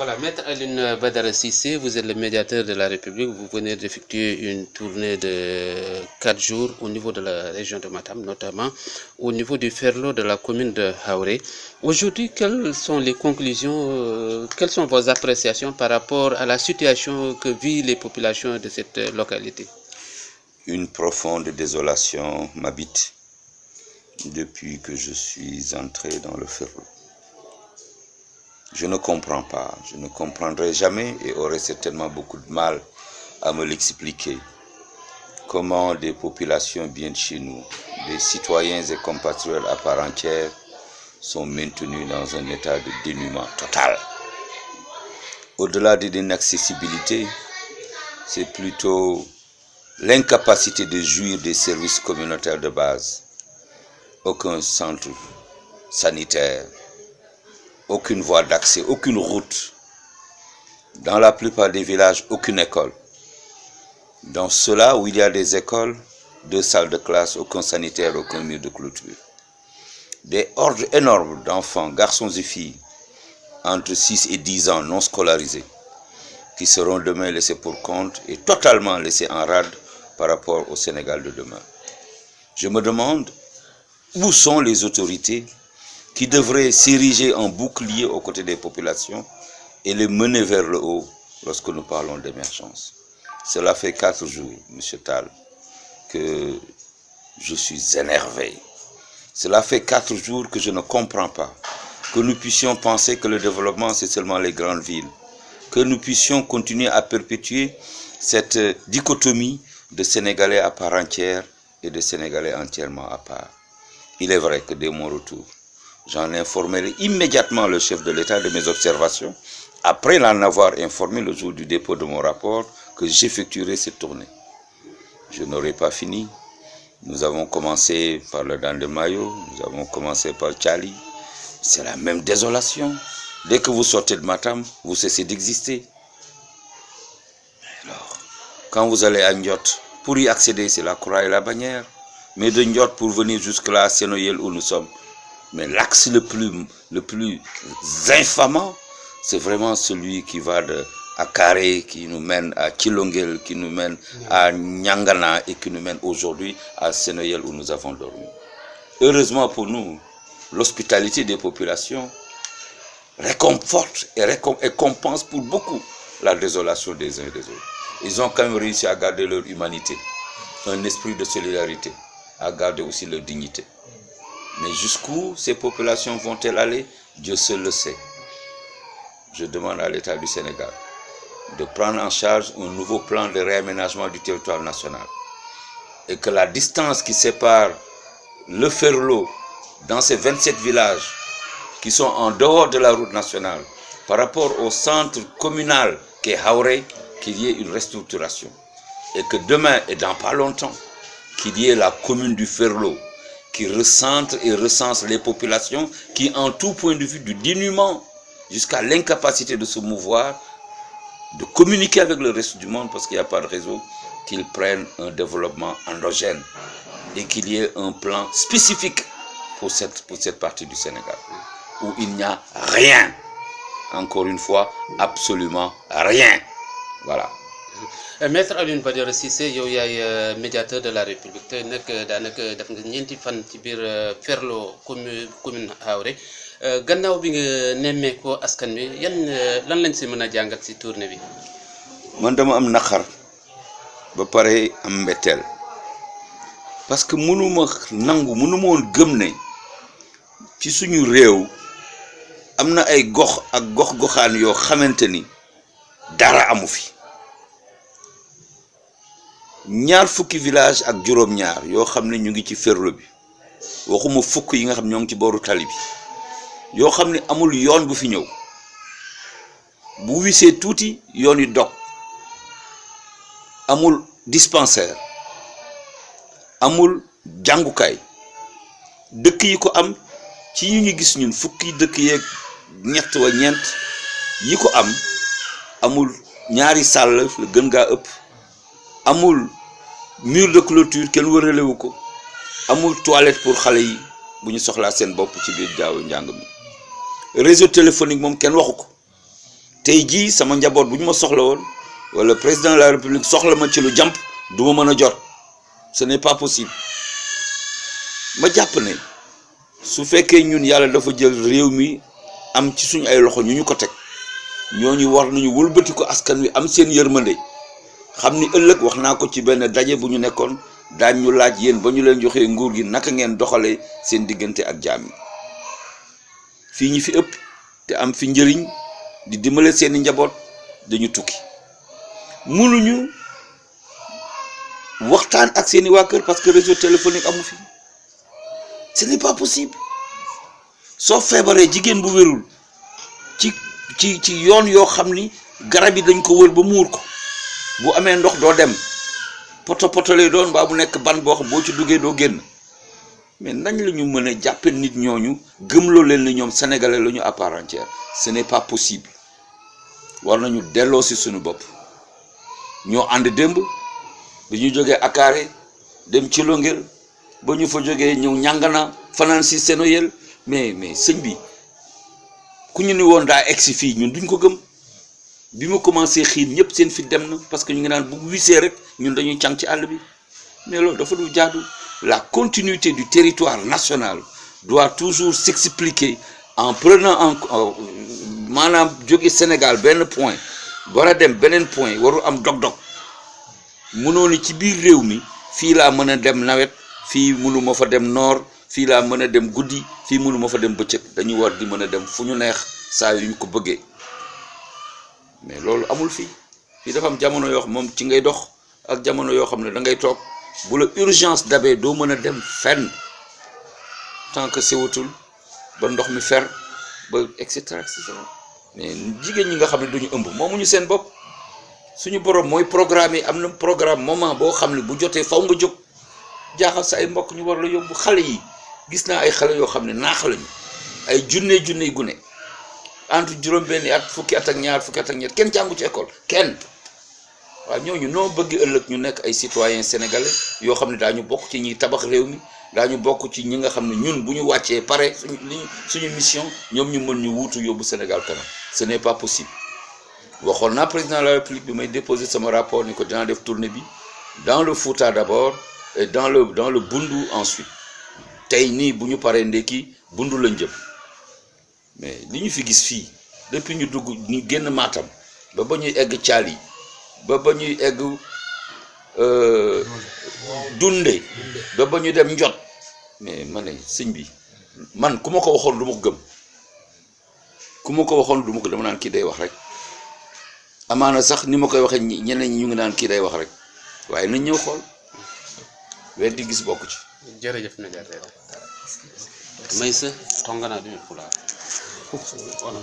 Voilà, Maître Alioune Badara Cissé, vous êtes le médiateur de la République. Vous venez d'effectuer une tournée de 4 jours au niveau de la région de Matam, notamment au niveau du Ferlo de la commune de Haouré. Aujourd'hui, quelles sont les conclusions, quelles sont vos appréciations par rapport à la situation que vivent les populations de cette localité? Une profonde désolation m'habite depuis que je suis entré dans le Ferlo. Je ne comprends pas, je ne comprendrai jamais et aurai certainement beaucoup de mal à me l'expliquer. Comment des populations bien de chez nous, des citoyens et compatriotes à part entière, sont maintenus dans un état de dénuement total. Au-delà de l'inaccessibilité, c'est plutôt l'incapacité de jouir des services communautaires de base. Aucun centre sanitaire, aucune voie d'accès, aucune route. Dans la plupart des villages, aucune école. Dans ceux-là où il y a des écoles, 2 salles de classe, aucun sanitaire, aucun mur de clôture. Des hordes énormes d'enfants, garçons et filles, entre 6 et 10 ans non scolarisés, qui seront demain laissés pour compte et totalement laissés en rade par rapport au Sénégal de demain. Je me demande où sont les autorités qui devraient s'ériger en bouclier aux côtés des populations et les mener vers le haut lorsque nous parlons d'émergence. Cela fait 4 jours, M. Tal, que je suis énervé. Cela fait 4 jours que je ne comprends pas que nous puissions penser que le développement, c'est seulement les grandes villes, que nous puissions continuer à perpétuer cette dichotomie de Sénégalais à part entière et de Sénégalais entièrement à part. Il est vrai que dès mon retour, j'en informerai immédiatement le chef de l'État de mes observations, après l'en avoir informé le jour du dépôt de mon rapport, que j'effectuerai cette tournée. Je n'aurai pas fini. Nous avons commencé par le Dandemayo, nous avons commencé par Tchali. C'est la même désolation. Dès que vous sortez de Matam, vous cessez d'exister. Alors, quand vous allez à Ndiot, pour y accéder, c'est la croix et la bannière. Mais de Ndiot, pour venir jusque-là, à Sénoyel où nous sommes, mais l'axe le plus infamant, c'est vraiment celui qui va à Karé, qui nous mène à Kilongel, qui nous mène à Nyangana et qui nous mène aujourd'hui à Sénoyel où nous avons dormi. Heureusement pour nous, l'hospitalité des populations réconforte et compense pour beaucoup la désolation des uns et des autres. Ils ont quand même réussi à garder leur humanité, un esprit de solidarité, à garder aussi leur dignité. Mais jusqu'où ces populations vont-elles aller? Dieu seul le sait. Je demande à l'État du Sénégal de prendre en charge un nouveau plan de réaménagement du territoire national. Et que la distance qui sépare le Ferlo dans ces 27 villages qui sont en dehors de la route nationale par rapport au centre communal qui est Haouré, qu'il y ait une restructuration. Et que demain et dans pas longtemps, qu'il y ait la commune du Ferlo qui recentre et recense les populations qui, en tout point de vue du dénuement jusqu'à l'incapacité de se mouvoir, de communiquer avec le reste du monde parce qu'il n'y a pas de réseau, qu'ils prennent un développement endogène et qu'il y ait un plan spécifique pour cette partie du Sénégal où il n'y a rien, encore une fois, absolument rien. Voilà. Maître Alioune Badara Cissé, yow yaay médiateur de la République te nag daanaka def nga ñeenti fan ci biir Ferlo commune Haouré gannaaw bi nga nemmeekoo askan wi lan lañ si mën a jàngat si tournée bi. Man dama am naqar ba pare am mbetteel parce que mënuma woon gëm ne ci suñu réew am na ay gox ak gox-goxaan yoo xamante ni dara amu fi. ñaar fukki village ak juróom-ñaar yoo xam ne ñu ngi ci Ferlo bi waxuma fukk yi nga xam ñoo ngi ci booru tali bi yoo xam ne amul yoon bu fi ñëw bu wisee tuuti yoon yi dog amul dispensaire amul jàngukaay dëkk yi ko am ci ñu gis ñun fukki dëkk yeeg ñett wa ñeent yi ko am amul ñaari sàll la gën gaa ëpp amul mur de clôture kenn wëralewu ko amul toilette pour xale yi bu ñu soxlaa seen bopp ci biir jaawu njàng mi réseau téléphonique moom kenn waxu ko tey jii sama njaboot bu ñu ma soxla woon wala président de la république soxla ma ci lu jàmp du ma mën a jot ce n'est pas possible ma jàpp ne su fekkee ñun yàlla dafa jël réew mi am ci suñu ay loxo ñu ko teg ñooñu war nañu wëlbati ko askan wi am seen yërmande xam ni ëllëg wax naa ko ci benn daje bu ñu nekkoon daañ ñu laaj yéen ba ñu leen joxee nguur gi naka ngeen doxalee seen diggante ak jaam yi fii ñi fi ëpp te am fi njëriñ di dimbale seeni njaboot dañu tukki mënuñu waxtaan ak seeni waa kër parce que réseau téléphonique amu fi ce n'est pas possible soo feebaree jigéen bu wérul ci yoon yoo xam ni garab yi dañ ko wër ba muur ko bu amee ndox doo dem poto lay doon mbaa bu nekk ban boo xam boo ci duggee doo génn mais nañ la ñu mën a jàppe nit ñooñu gëmloo leen ni ñoom sénégalais la ñu à part entière ce n'est pas possible war nañu delloo si suñu bopp ñoo ànd démb bi ñu jógee Akaare dem ci Longel ba ñu fa jógee ñëw ñàngana fanaan si Senoyel mais sëñ bi ku ñu ni woon daa egsi fii ñun duñ ko gëm bi mu commencé xiin ñëpp seen fi dem na parce que ñu ngi naan bu wisee rek ñun dañuy càng ci àll bi mais loolu dafa du jaadu la continuité du territoire national doit toujours s'expliquer en prenant en maanaam jóge Sénégal benn point war a dem beneen point waru am dog-dog mënoo ni ci biir réew mi fii laa mën a dem nawet fii mënuma fa dem noor fii laa mën a dem guddi fii mënuma fa dem bëccëg dañu war di mën a dem fu ñu neex saa yu ñu ko bëggee mais loolu amul fii dafa am jamono yoo xam moom ci ngay dox ak jamono yoo xam ne da ngay toog bu la urgence dabee doo mën a dem fenn tant que sewatul ba ndox mi fer ba et cetera mais jigéen ñi nga xam ne duñu ëmb moomuñu seen bopp suñu borom mooy programme yi am na programme moment boo xam ne bu jotee faw nga jóg jaaxal sa ay mbokk ñu war la yóbbu xale yi gis naa ay xale yoo xam ne naax lañu ay junne gune entre juróom-benni at fukki at ak ñaar fukki at ak ñett kenn jàngu ci école kenn waaw ñooñu noo bëgg ëllëg ñu nekk ay citoyens sénégalais yoo xam ne daañu bokk ci ñiy tabax réew mi daañu bokk ci ñi nga xam ne ñun bu ñu wàccee pare suñu mission ñoom ñu mën ñu wuutu yóbbu Sénégal kanam ce n'est pas possible waxoon naa président de la République bi may déposer sama rapport ni ko dinaa def tournée bi dans le Fouta d'abord et dans le Bundu ensuite tey nii bu ñu paree ndekki Bundu lañ jëm mais li ñu fi gis fii depuis ñu dugg ñu génn Matam ba ñuy egg Thiali ba ñuy egg Dunde ba ñu dem Njot mais ma ne sëñ bi man ku ma ko waxoon du ma ko gëm dama naan kii day wax rek amaana sax ni ma koy waxee ñeneen ñi ñu ngi naan kii day wax rek waaye nañ ñëw xool weer di gis bokk ci. jërëjëf médiateur Meissa tongana du pulaar voilà